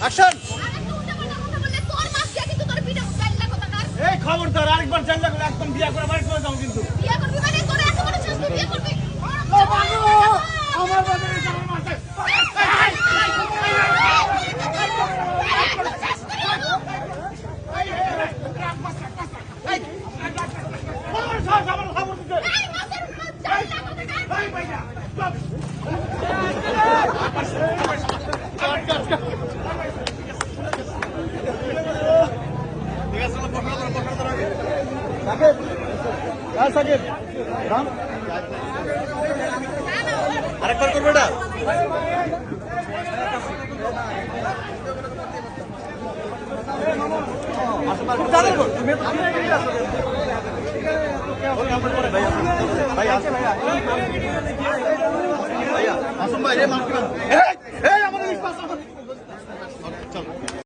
Action. এই খবরদার আরেকবার জানলা করে একদম বিয়া করে বাড়ি চলে যাও কিন্তু। বিয়া করবি মানে তোর এত বড় সাহস তুই বিয়া করবি? আমার বাজারে আমার মাথায় আরেকবার করবে এটা। ভাইয়া আসুন ভাই, আমাদের চল।